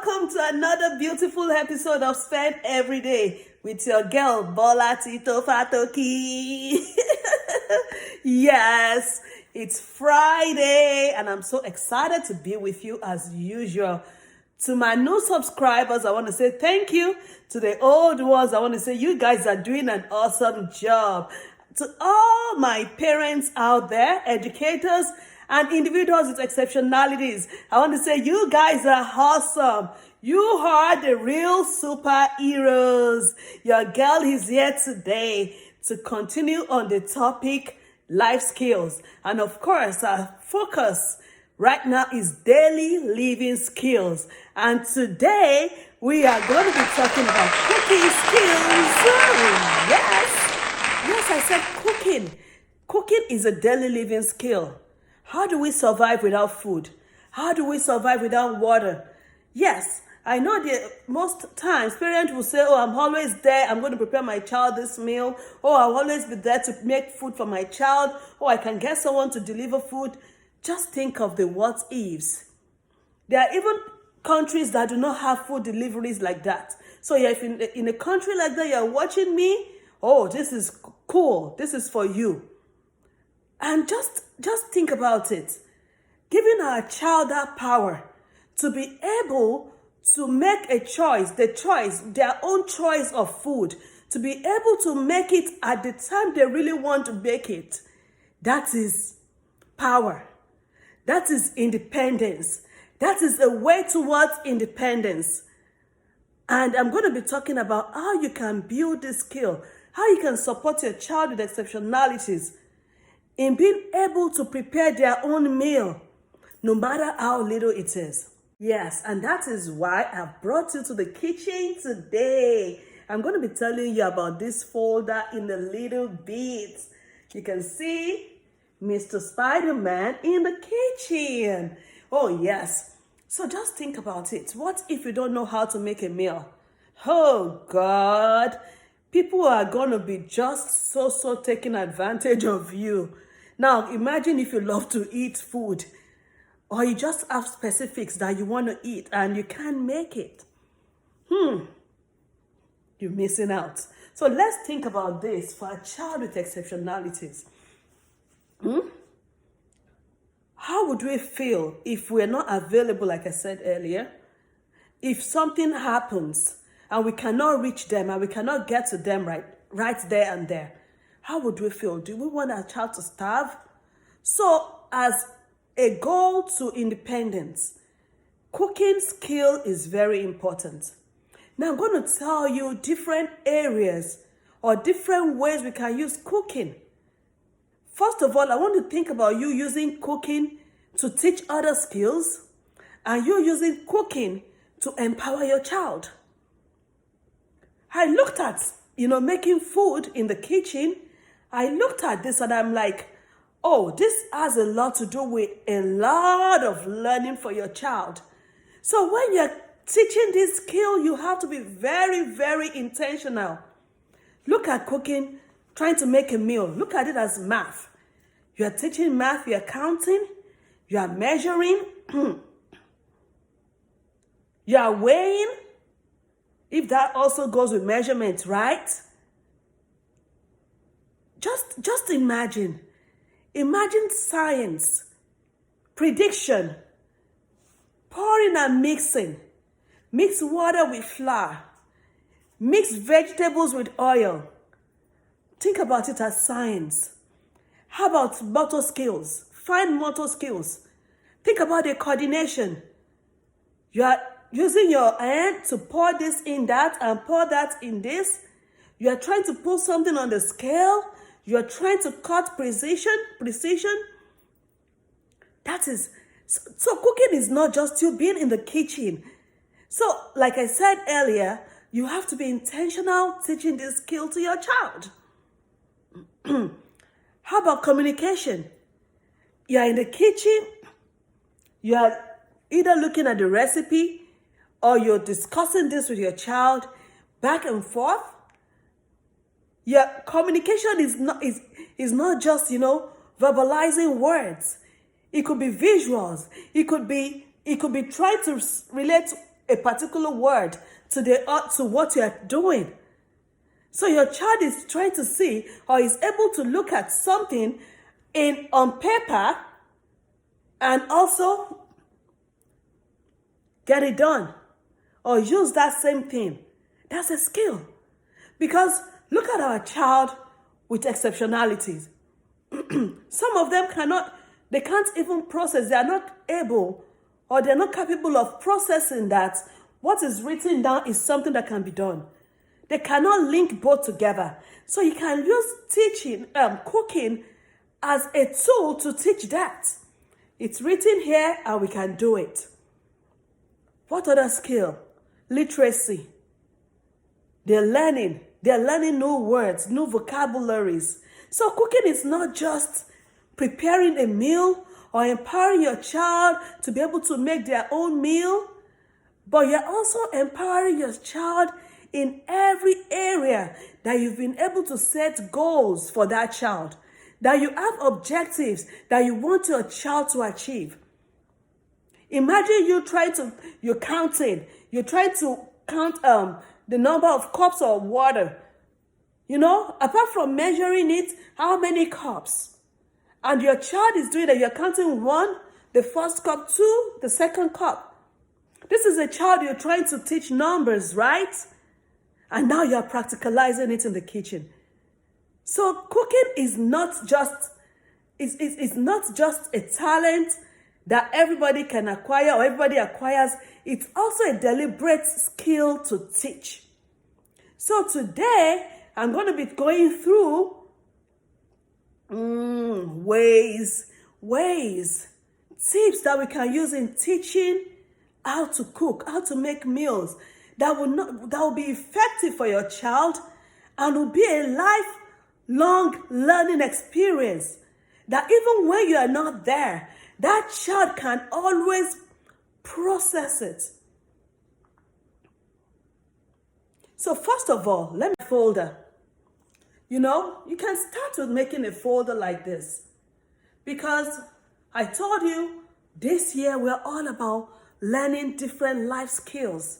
welcome to another beautiful episode of Spend Every Day with your girl, Bola Tito Fatoki. Yes, it's Friday and I'm so excited to be with you as usual. To my new subscribers, I want to say thank you. To the old ones, I want to say you guys are doing an awesome job. To all my parents out there, educators, and individuals with exceptionalities, I want to say you guys are awesome. You are the real superheroes. Your girl is here today to continue on the topic life skills. And of course, our focus right now is daily living skills. And today, we are going to be talking about cooking skills. Yes, I said cooking. Cooking is a daily living skill. How do we survive without food? How do we survive without water? Yes, I know that most times parents will say, oh, I'm always there. I'm going to prepare my child this meal. Oh, I'll always be there to make food for my child. Oh, I can get someone to deliver food. Just think of the what ifs. There are even countries that do not have food deliveries like that. So if in a country like that, you're watching me, oh, this is cool. This is for you. And just think about it. Giving our child that power to be able to make a choice, their own choice of food, to be able to make it at the time they really want to make it. That is power. That is independence. That is a way towards independence. And I'm going to be talking about how you can build this skill, how you can support your child with exceptionalities in being able to prepare their own meal, no matter how little it is. Yes, and that is why I've brought you to the kitchen today. I'm going to be telling you about this folder in a little bit. You can see Mr. Spider-Man in the kitchen. Oh, yes. So just think about it. What if you don't know how to make a meal? Oh, God. People are going to be just so taking advantage of you. Now, imagine if you love to eat food or you just have specifics that you want to eat and you can't make it. You're missing out. So let's think about this for a child with exceptionalities. How would we feel if we're not available, like I said earlier? If something happens and we cannot reach them and we cannot get to them right there and there, how would we feel? Do we want our child to starve? So, as a goal to independence, cooking skill is very important. Now, I'm going to tell you different areas or different ways we can use cooking. First of all, I want to think about you using cooking to teach other skills and you using cooking to empower your child. I looked at, making food in the kitchen. I looked at this and I'm like, oh, this has a lot to do with a lot of learning for your child. So when you're teaching this skill, you have to be very, very intentional. Look at cooking, trying to make a meal. Look at it as math. You are teaching math, you are counting, you are measuring, you are weighing, if that also goes with measurements, right? Just imagine science, prediction, pouring and mixing, mix water with flour, mix vegetables with oil. Think about it as science. How about motor skills? Fine motor skills. Think about the coordination. You are using your hand to pour this in that and pour that in this. You are trying to put something on the scale. You are trying to cut precision. That is, so cooking is not just you being in the kitchen. So, like I said earlier, you have to be intentional teaching this skill to your child. How about communication? You are in the kitchen, you are either looking at the recipe or you're discussing this with your child back and forth. Your communication is not just, verbalizing words. It could be visuals. It could be trying to relate a particular word to what you are doing. So your child is trying to see or is able to look at something on paper and also get it done or use that same thing. That's a skill. Because look at our child with exceptionalities. Some of them they can't even process. They are not able or they're not capable of processing that what is written down is something that can be done. They cannot link both together. So you can use cooking as a tool to teach that. It's written here and we can do it. What other skill? Literacy. They're learning new words, new vocabularies. So cooking is not just preparing a meal or empowering your child to be able to make their own meal, but you're also empowering your child in every area that you've been able to set goals for that child, that you have objectives that you want your child to achieve. Imagine you're trying to count the number of cups of water. Apart from measuring it, how many cups? And your child is doing that. You're counting 1, the first cup, 2, the second cup. This is a child you're trying to teach numbers, right? And now you're practicalizing it in the kitchen. So cooking is not just a talent that everybody can acquire or everybody acquires. It's also a deliberate skill to teach. So today, I'm going to be going through tips that we can use in teaching how to cook, how to make meals that will be effective for your child and will be a lifelong learning experience that even when you are not there, that child can always process it. So first of all, let me folder. You can start with making a folder like this because I told you this year we're all about learning different life skills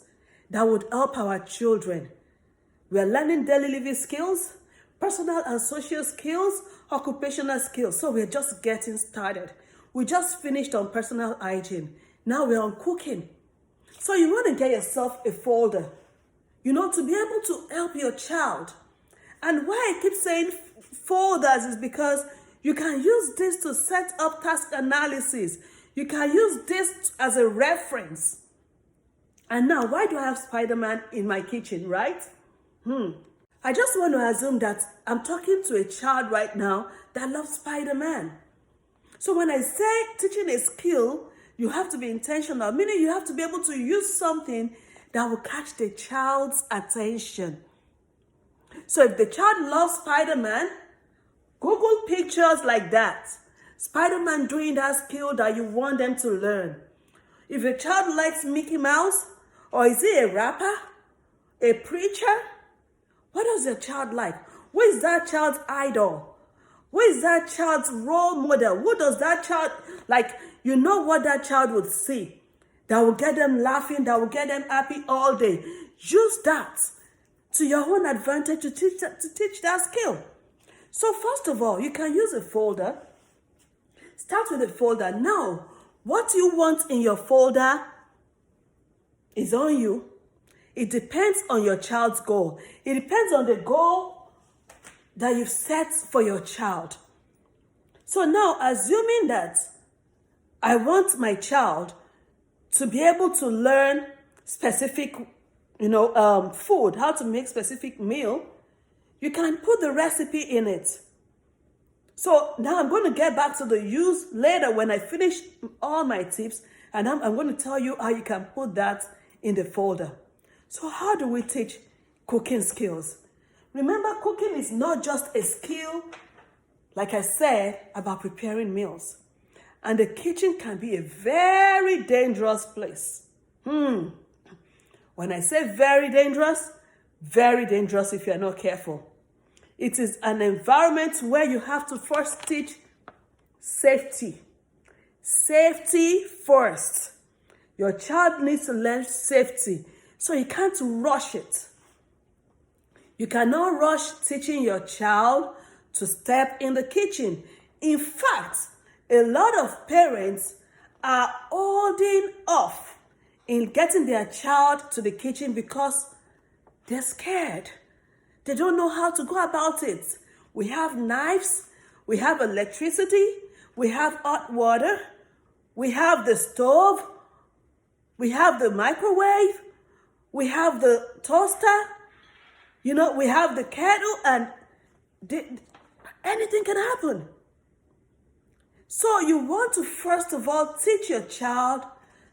that would help our children. We're learning daily living skills, personal and social skills, occupational skills. So we're just getting started. We just finished on personal hygiene. Now we're on cooking. So you want to get yourself a folder, to be able to help your child. And why I keep saying folders is because you can use this to set up task analysis. You can use this as a reference. And now, why do I have Spider-Man in my kitchen, right? I just want to assume that I'm talking to a child right now that loves Spider-Man. So when I say teaching a skill, you have to be intentional, meaning you have to be able to use something that will catch the child's attention. So if the child loves Spider-Man, Google pictures like that. Spider-Man doing that skill that you want them to learn. If your child likes Mickey Mouse, or is he a rapper, a preacher? What does your child like? Who is that child's idol? Who is that child's role model? Who does that child like? What that child would see that will get them laughing, that will get them happy all day. Use that to your own advantage to teach that skill. So first of all, you can use a folder. Start with a folder. Now, what you want in your folder is on you. It depends on your child's goal. It depends on the goal that you've set for your child. So now, assuming that I want my child to be able to learn specific, food, how to make specific meal, you can put the recipe in it. So now I'm going to get back to the use later when I finish all my tips, and I'm going to tell you how you can put that in the folder. So how do we teach cooking skills? Remember, cooking is not just a skill, like I said, about preparing meals. And the kitchen can be a very dangerous place. When I say very dangerous if you're not careful. It is an environment where you have to first teach safety. Safety first. Your child needs to learn safety, so you can't rush it. You cannot rush teaching your child to step in the kitchen. In fact, a lot of parents are holding off in getting their child to the kitchen because they're scared. They don't know how to go about it. We have knives, we have electricity, we have hot water, we have the stove, we have the microwave, we have the toaster, we have the kettle, and anything can happen. So you want to first of all teach your child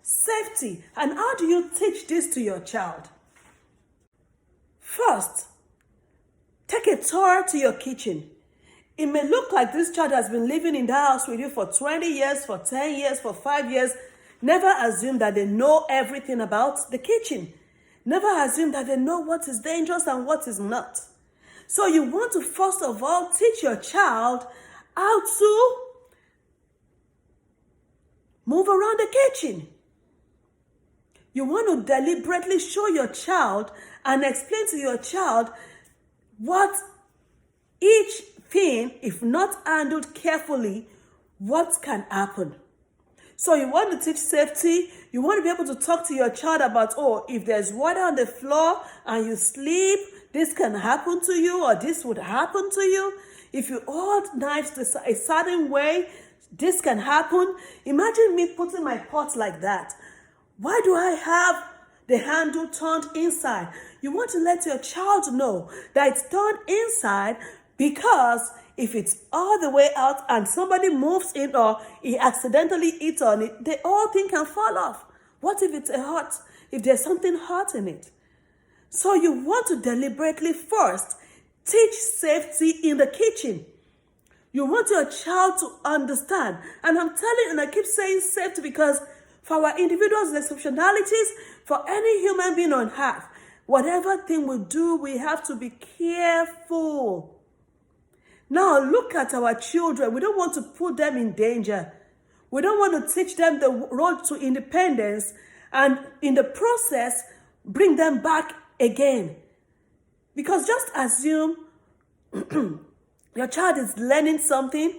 safety. And how do you teach this to your child? First, take a tour to your kitchen. It may look like this child has been living in the house with you for 20 years, for 10 years, for 5 years. Never assume that they know everything about the kitchen. Never assume that they know what is dangerous and what is not. So you want to first of all teach your child how to move around the kitchen. You want to deliberately show your child and explain to your child what each thing, if not handled carefully, what can happen. So you want to teach safety. You want to be able to talk to your child about, if there's water on the floor and you sleep, this can happen to you, or this would happen to you. If you hold knives a certain way, this can happen. Imagine me putting my pot like that. Why do I have the handle turned inside? You want to let your child know that it's turned inside because if it's all the way out and somebody moves in or he accidentally eats on it, the whole thing can fall off. What if it's if there's something hot in it? So you want to deliberately first teach safety in the kitchen. You want your child to understand. And I'm telling you, and I keep saying safety because for our individuals and exceptionalities, for any human being on earth, whatever thing we do, we have to be careful. Now look at our children. We don't want to put them in danger. We don't want to teach them the road to independence and in the process, bring them back again. Because just assume your child is learning something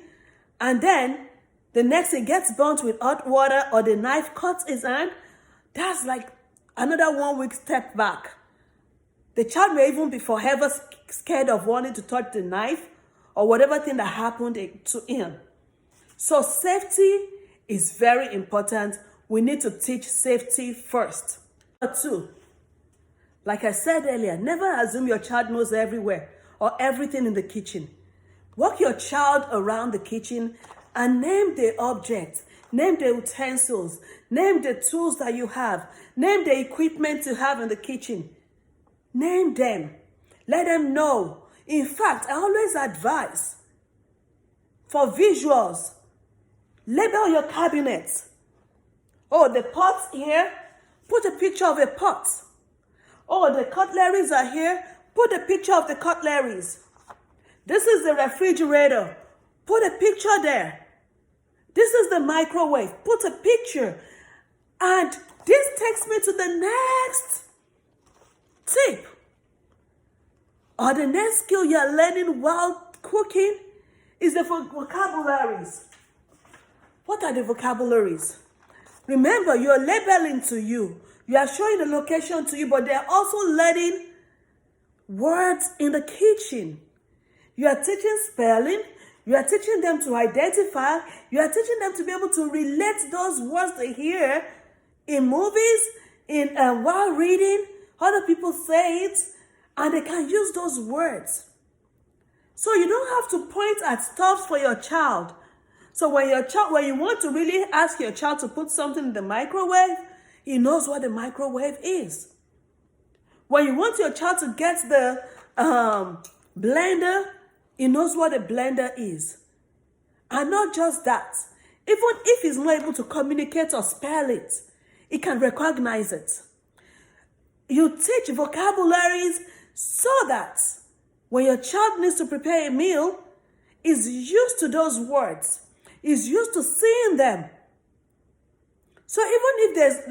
and then the next thing gets burnt with hot water or the knife cuts his hand. That's like another 1 week step back. The child may even be forever scared of wanting to touch the knife or whatever thing that happened to him. So safety is very important. We need to teach safety first. Number 2, like I said earlier, never assume your child knows everywhere or everything in the kitchen. Walk your child around the kitchen and name the objects, name the utensils, name the tools that you have, name the equipment you have in the kitchen. Name them. Let them know. In fact, I always advise for visuals, label your cabinets. The pots here, put a picture of a pot. The cutleries are here, put a picture of the cutleries. This is the refrigerator, put a picture there. This is the microwave, put a picture. And this takes me to the next tip. Or the next skill you're learning while cooking is the vocabularies. What are the vocabularies? Remember, you're labeling to you. You are showing the location to you, but they're also learning words in the kitchen. You are teaching spelling. You are teaching them to identify. You are teaching them to be able to relate those words they hear in movies, while reading. Other people say it, and they can use those words. So you don't have to point at stuff for your child. So when you want to really ask your child to put something in the microwave, he knows what the microwave is. When you want your child to get the blender, he knows what a blender is. And not just that. Even if he's not able to communicate or spell it, he can recognize it. You teach vocabularies so that when your child needs to prepare a meal, he's used to those words. He's used to seeing them. So even if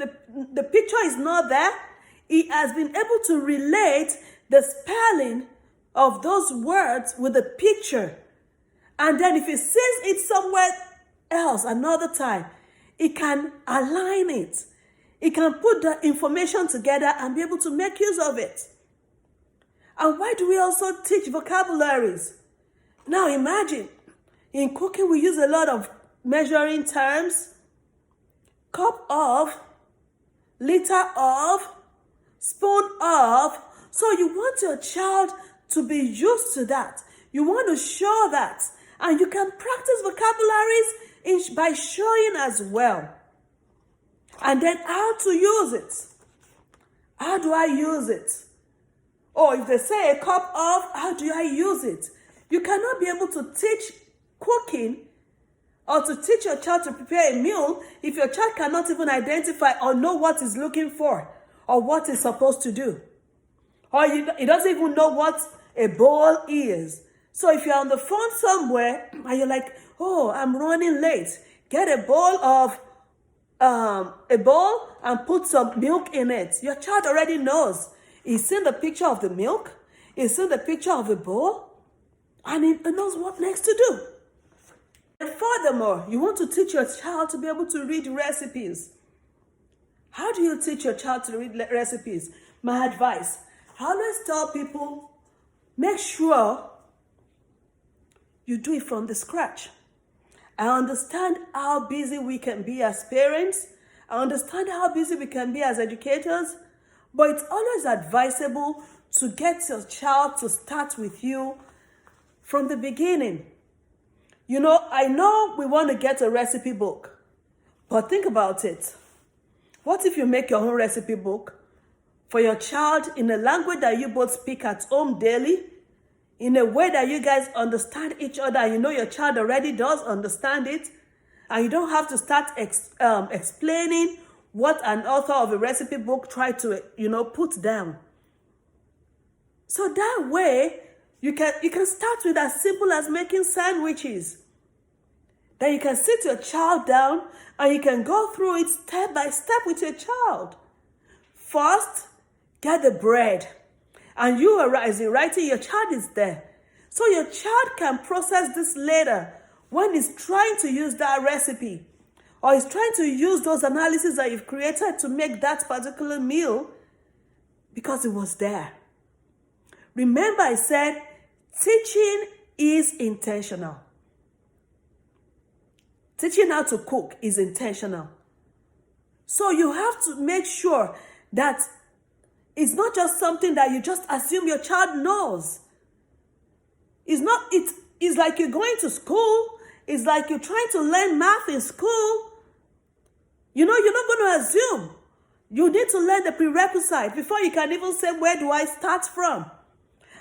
the picture is not there, he has been able to relate the spelling of those words with the picture. And then if he sees it somewhere else another time, he can align it. He can put the information together and be able to make use of it. And why do we also teach vocabularies? Now imagine, in cooking we use a lot of measuring terms, cup of, liter of, spoon of. So you want your child to be used to that. You want to show that. And you can practice vocabularies by showing as well. And then how to use it. How do I use it? Or if they say a cup of, how do I use it? You cannot be able to teach cooking or to teach your child to prepare a meal if your child cannot even identify or know what he's looking for or what he's supposed to do. Or he doesn't even know what a bowl is. So if you're on the phone somewhere and you're like, oh, I'm running late, get a bowl and put some milk in it. Your child already knows. He's seen the picture of the milk. He's seen the picture of the bowl. And he knows what next to do. And furthermore, you want to teach your child to be able to read recipes. How do you teach your child to read recipes? My advice, I always tell people, make sure you do it from the scratch. I understand how busy we can be as parents. I understand how busy we can be as educators. But it's always advisable to get your child to start with you from the beginning. You know, I know we want to get a recipe book, but think about it. What if you make your own recipe book for your child in a language that you both speak at home daily, in a way that you guys understand each other, and you know your child already does understand it, and you don't have to start explaining what an author of a recipe book tried to, put down. So that way, you can start with as simple as making sandwiches. Then you can sit your child down and you can go through it step by step with your child. First, get the bread. And you are writing, your child is there. So your child can process this later when he's trying to use that recipe. Or he's trying to use those analyses that you've created to make that particular meal because it was there. Remember I said, teaching is intentional. Teaching how to cook is intentional. So you have to make sure that it's not just something that you just assume your child knows. It's like you're going to school. It's like you're trying to learn math in school. You're not going to assume. You need to learn the prerequisite before you can even say, where do I start from?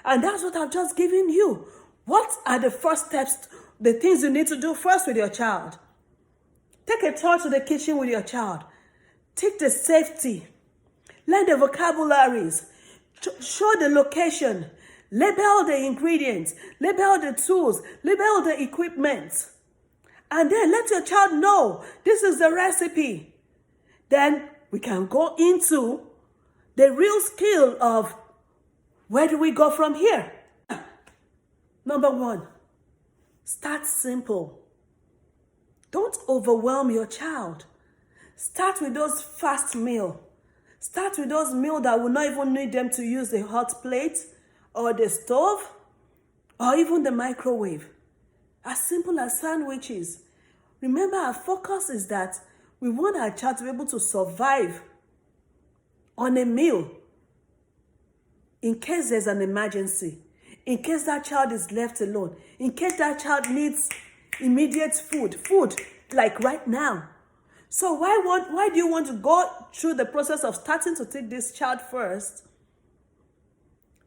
And that's what I've just given you. What are the first steps, the things you need to do first with your child? Take a tour to the kitchen with your child. Take the safety. Learn the vocabularies. Show the location. Label the ingredients. Label the tools. Label the equipment. And then let your child know this is the recipe. Then we can go into the real skill of where do we go from here? Number one, start simple. Don't overwhelm your child. Start with those fast meals. Start with those meals that will not even need them to use the hot plate or the stove or even the microwave. As simple as sandwiches. Remember, our focus is that we want our child to be able to survive on a meal in case there's an emergency, in case that child is left alone, in case that child needs immediate food like right now. So why do you want to go through the process of starting to take this child first?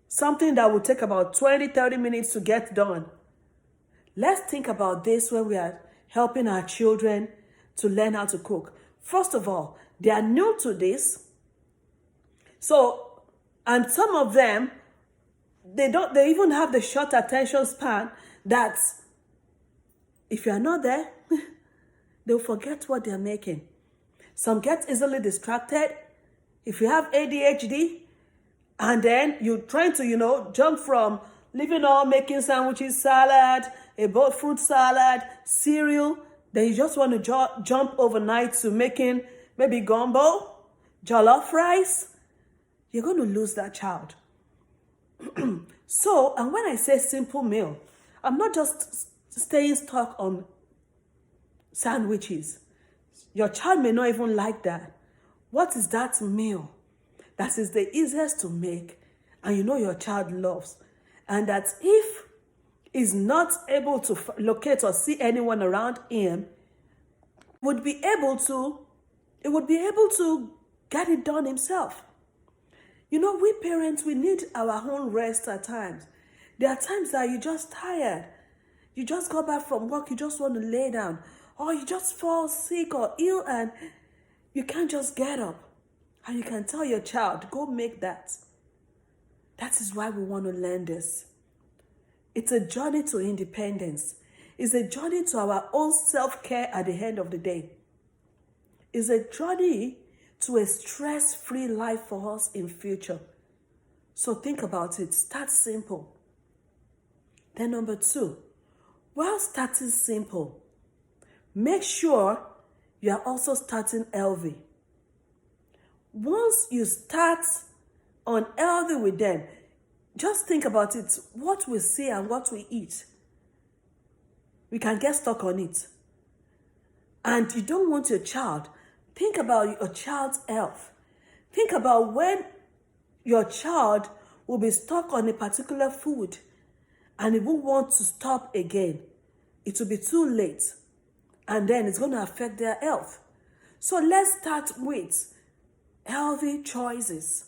Something that will take about 20-30 minutes to get done. Let's think about this when we are helping our children to learn how to cook. First of all, they are new to this. So, and some of them, they even have the short attention span that if you are not there, they'll forget what they're making. Some get easily distracted. If you have ADHD, and then you're trying to, jump from living on making sandwiches, salad, a both fruit salad, cereal, then you just want to jump overnight to making maybe gumbo, jollof rice, you're going to lose that child. So, and when I say simple meal, I'm not just staying stuck on sandwiches. Your child may not even like that. What is that meal that is the easiest to make and your child loves? And that if he's not able to locate or see anyone around him, it would be able to get it done himself. We parents, we need our own rest at times. There are times that you're just tired. You just got back from work, you just want to lay down. Or you just fall sick or ill and you can't just get up. And you can tell your child, go make that. That is why we want to learn this. It's a journey to independence. It's a journey to our own self-care at the end of the day. It's a journey to a stress-free life for us in future. So think about it. Start simple. Then number 2, while starting simple, make sure you are also starting healthy. Once you start on healthy with them, just think about it. What we see and what we eat, we can get stuck on it. And you don't want your child. Think about your child's health. Think about when your child will be stuck on a particular food and it won't want to stop again. It will be too late. And then it's going to affect their health. So let's start with healthy choices.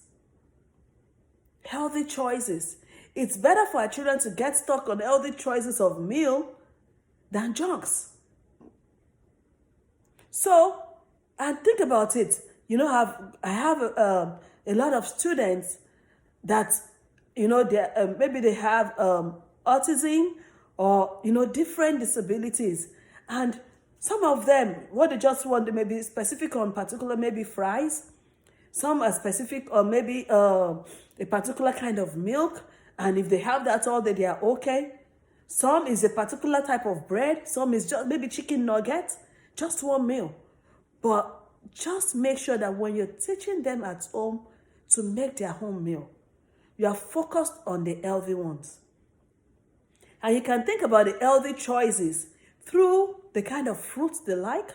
Healthy choices. It's better for our children to get stuck on healthy choices of meal than junks. So, and think about it. I have a lot of students that, maybe they have autism or, different disabilities. And some of them, what they just want, they may be specific on particular, maybe fries. Some are specific on maybe a particular kind of milk. And if they have that all day, they are okay. Some is a particular type of bread. Some is just maybe chicken nuggets. Just one meal. But just make sure that when you're teaching them at home to make their home meal, you are focused on the healthy ones. And you can think about the healthy choices through the kind of fruits they like,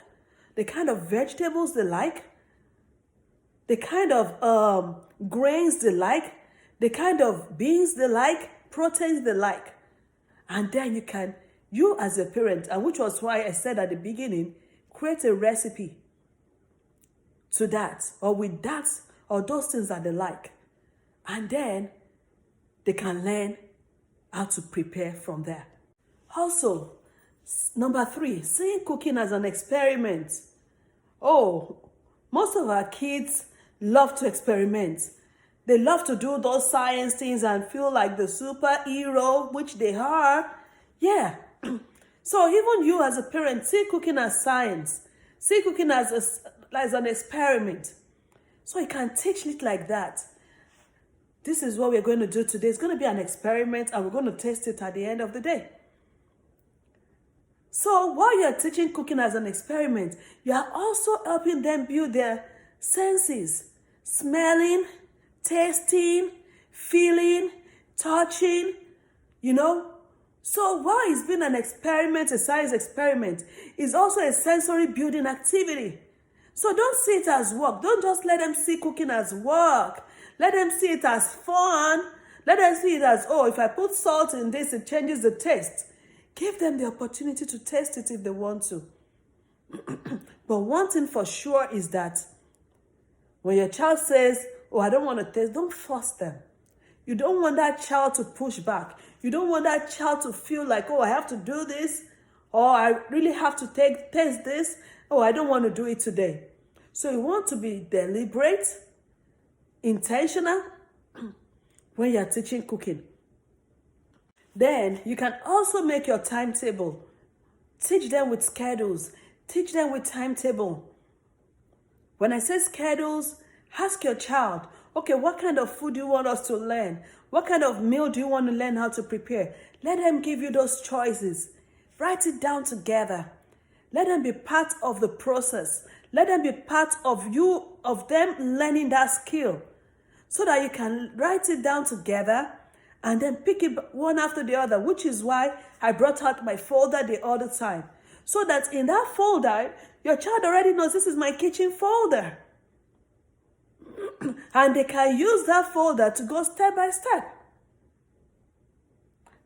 the kind of vegetables they like, the kind of grains they like, the kind of beans they like, proteins they like. And then you as a parent, and which was why I said at the beginning, create a recipe to that, or with that, or those things that they like. And then they can learn how to prepare from there. Also, number 3, seeing cooking as an experiment. Oh, most of our kids love to experiment. They love to do those science things and feel like the superhero, which they are. Yeah. So even you as a parent, see cooking as science. See cooking as an experiment. So you can teach it like that. This is what we're going to do today. It's going to be an experiment and we're going to test it at the end of the day. So while you're teaching cooking as an experiment, you are also helping them build their senses. Smelling, tasting, feeling, touching, So while it's been an experiment, a science experiment, it's also a sensory building activity. So don't see it as work. Don't just let them see cooking as work. Let them see it as fun. Let them see it as, if I put salt in this, it changes the taste. Give them the opportunity to taste it if they want to. But one thing for sure is that when your child says, I don't want to taste, don't force them. You don't want that child to push back. You don't want that child to feel like, I have to do this, or I really have to taste this, I don't want to do it today. So you want to be deliberate, intentional when you're teaching cooking. Then you can also make your timetable. Teach them with schedules. Teach them with timetable. When I say schedules, ask your child, okay, what kind of food do you want us to learn? What kind of meal do you want to learn how to prepare? Let them give you those choices. Write it down together. Let them be part of the process. Let them be part of them learning that skill, so that you can write it down together and then pick it one after the other, which is why I brought out my folder the other time. So that in that folder, your child already knows this is my kitchen folder. And they can use that folder to go step by step.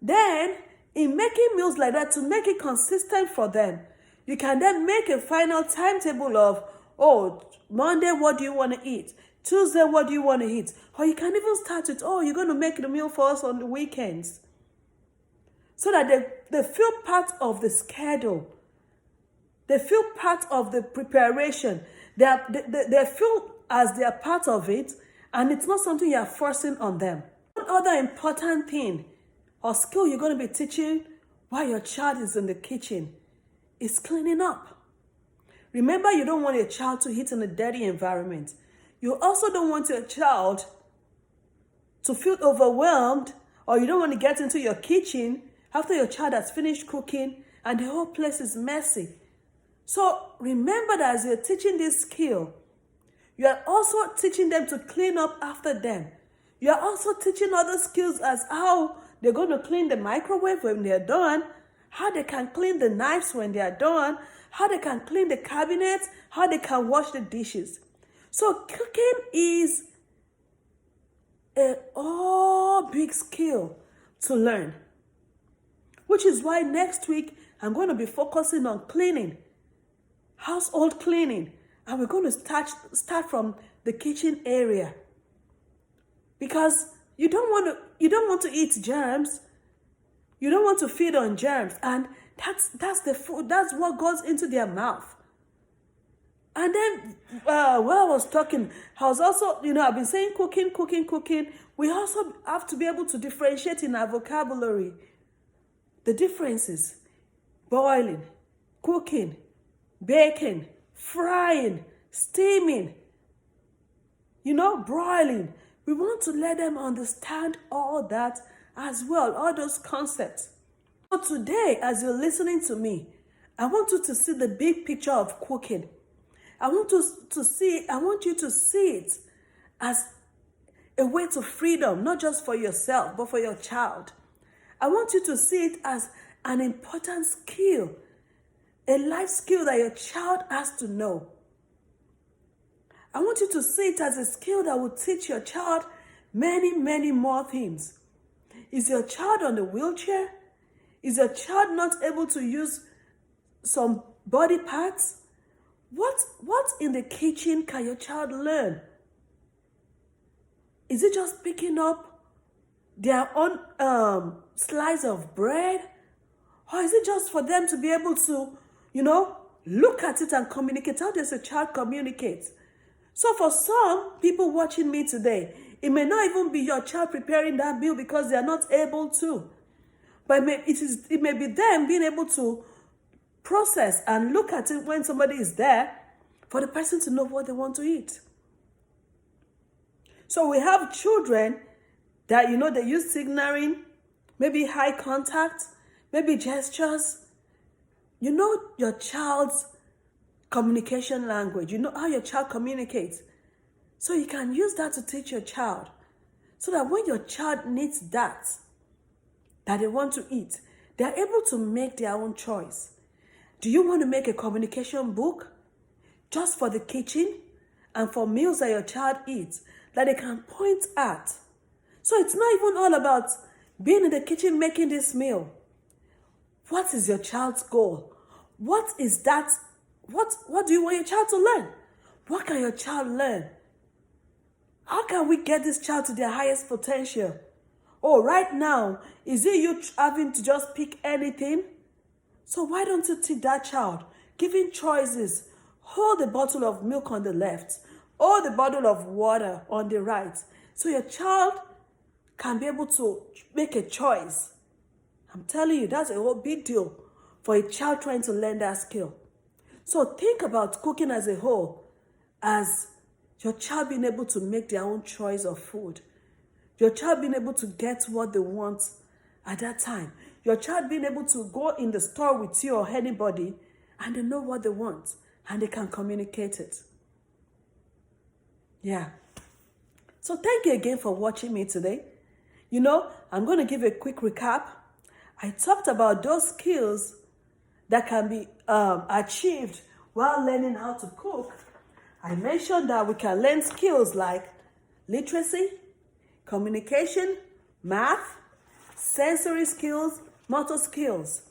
Then, in making meals like that, to make it consistent for them, you can then make a final timetable of, oh, Monday, what do you want to eat? Tuesday, what do you want to eat? Or you can even start with, oh, you're going to make the meal for us on the weekends. So that they feel part of the schedule. They feel part of the preparation. They feel as they are part of it, and it's not something you are forcing on them. One other important thing or skill you're going to be teaching while your child is in the kitchen is cleaning up. Remember, you don't want your child to eat in a dirty environment. You also don't want your child to feel overwhelmed, or you don't want to get into your kitchen after your child has finished cooking and the whole place is messy. So remember that as you're teaching this skill, you are also teaching them to clean up after them. You are also teaching other skills as how they're going to clean the microwave when they're done, how they can clean the knives when they are done, how they can clean the cabinets, how they can wash the dishes. So cooking is a big skill to learn, which is why next week I'm going to be focusing on cleaning, household cleaning, and we're going to start from the kitchen area, because you don't want to eat germs. You don't want to feed on germs, and that's the food. That's what goes into their mouth. And then while I was talking, I was also, I've been saying cooking. We also have to be able to differentiate in our vocabulary the differences: boiling, cooking, baking, frying, steaming, broiling. We want to let them understand all that as well, all those concepts. So today, as you're listening to me, I want you to see the big picture of cooking. I want you to see it as a way to freedom, not just for yourself, but for your child. I want you to see it as an important skill, a life skill that your child has to know. I want you to see it as a skill that will teach your child many, many more things. Is your child on a wheelchair? Is your child not able to use some body parts? What in the kitchen can your child learn? Is it just picking up their own slice of bread? Or is it just for them to be able to, look at it and communicate? How does a child communicate? So for some people watching me today, it may not even be your child preparing that meal because they are not able to. But it may be them being able to process and look at it when somebody is there for the person to know what they want to eat. So we have children that, they use signaling, maybe eye contact, maybe gestures. You know your child's communication language. You know how your child communicates. So you can use that to teach your child. So that when your child needs that they want to eat, they're able to make their own choice. Do you want to make a communication book just for the kitchen and for meals that your child eats that they can point at? So it's not even all about being in the kitchen making this meal. What is your child's goal? What is that? What do you want your child to learn? What can your child learn? How can we get this child to their highest potential? Oh, right now, is it you having to just pick anything? So why don't you teach that child? Giving choices. Hold the bottle of milk on the left. Hold the bottle of water on the right. So your child can be able to make a choice. I'm telling you, that's a whole big deal for a child trying to learn that skill. So think about cooking as a whole. as your child being able to make their own choice of food. Your child being able to get what they want at that time. Your child being able to go in the store with you or anybody and they know what they want and they can communicate it. Yeah. So thank you again for watching me today. You know, I'm going to give a quick recap. I talked about those skills that can be achieved while learning how to cook. I mentioned that we can learn skills like literacy, communication, math, sensory skills, motor skills.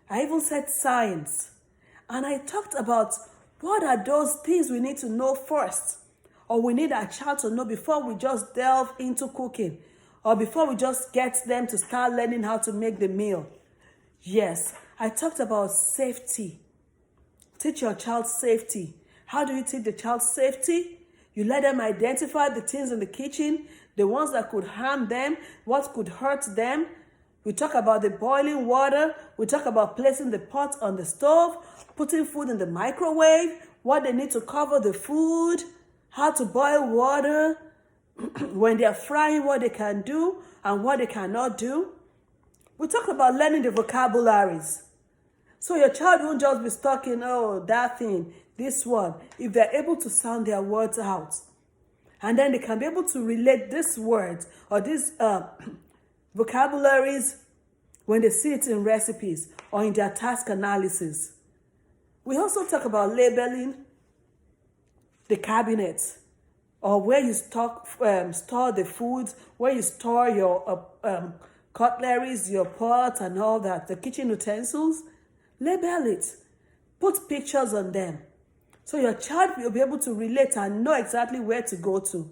I even said science. And I talked about what are those things we need to know first, or we need our child to know before we just delve into cooking, or before we just get them to start learning how to make the meal. Yes, I talked about safety. Teach your child safety. How do you teach the child safety? You let them identify the things in the kitchen, the ones that could harm them, what could hurt them. We talk about the boiling water. We talk about placing the pot on the stove, putting food in the microwave, what they need to cover the food, how to boil water, when they're frying, what they can do and what they cannot do. We talk about learning the vocabularies. So your child won't just be stuck in, oh, that thing, this one. If they're able to sound their words out, and then they can be able to relate these words or these vocabularies when they see it in recipes or in their task analysis. We also talk about labeling the cabinet, or where you store the foods, where you store your cutleries, your pots and all that, the kitchen utensils. Label it. Put pictures on them. So your child will be able to relate and know exactly where to go to.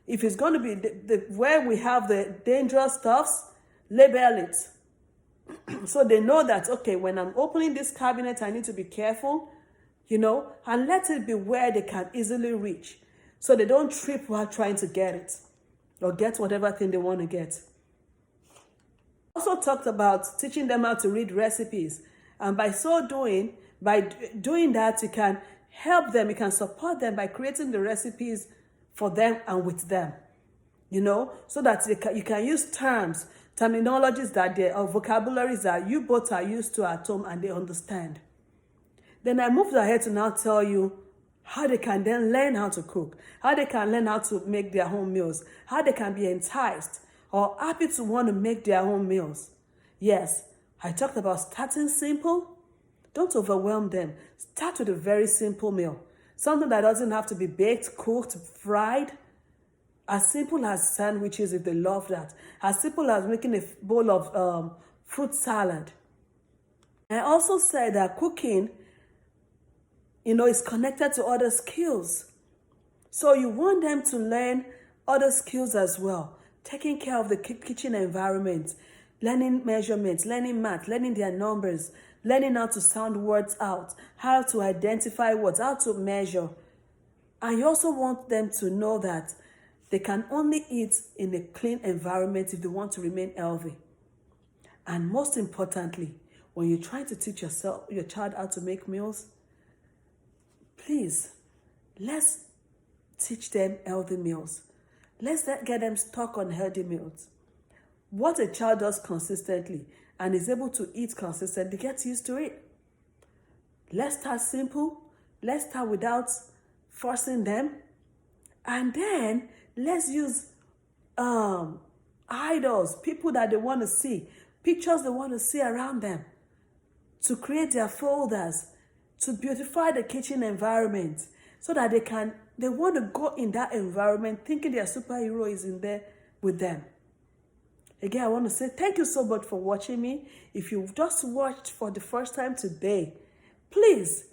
If it's going to be where we have the dangerous stuffs, label it. So they know that, okay, when I'm opening this cabinet, I need to be careful, you know, and let it be where they can easily reach, so they don't trip while trying to get it or get whatever thing they want to get. Also talked about teaching them how to read recipes. And by so doing, that, you can help them, you can support them by creating the recipes for them and with them, you know, so that you can use terminologies or vocabularies that you both are used to at home and they understand. Then I moved ahead to now tell you how they can then learn how to cook, how they can learn how to make their own meals, how they can be enticed or happy to want to make their own meals. Yes, I talked about starting simple. Don't overwhelm them. Start with a very simple meal. Something that doesn't have to be baked, cooked, fried. As simple as sandwiches if they love that. As simple as making a bowl of fruit salad. I also said that cooking, you know, is connected to other skills. So you want them to learn other skills as well. Taking care of the kitchen environment, learning measurements, learning math, learning their numbers, learning how to sound words out, how to identify words, how to measure. And you also want them to know that they can only eat in a clean environment if they want to remain healthy. And most importantly, when you're trying to teach your child how to make meals, please, let's teach them healthy meals. Let's not get them stuck on healthy meals. What a child does consistently and is able to eat consistently gets used to it. Let's start simple. Let's start without forcing them. And then let's use idols, people that they want to see, pictures they want to see around them, to create their folders, to beautify the kitchen environment, so that they want to go in that environment thinking their superhero is in there with them. Again, I want to say thank you so much for watching me. If you've just watched for the first time today, please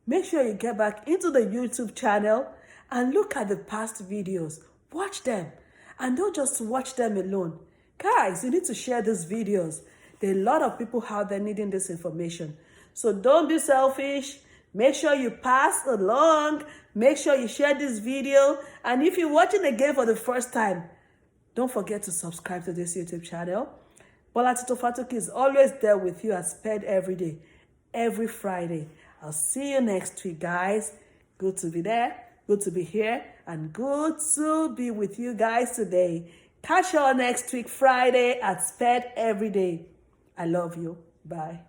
make sure you get back into the YouTube channel and look at the past videos. Watch them. And don't just watch them alone. Guys, you need to share these videos. There are a lot of people out there needing this information. So don't be selfish. Make sure you pass along. Make sure you share this video. And if you're watching again for the first time, don't forget to subscribe to this YouTube channel. Bola Tito Fatoki is always there with you as paired every day, every Friday. I'll see you next week, guys. Good to be there. Good to be here and good to be with you guys today. Catch y'all next week, Friday at Sped Every Day. I love you. Bye.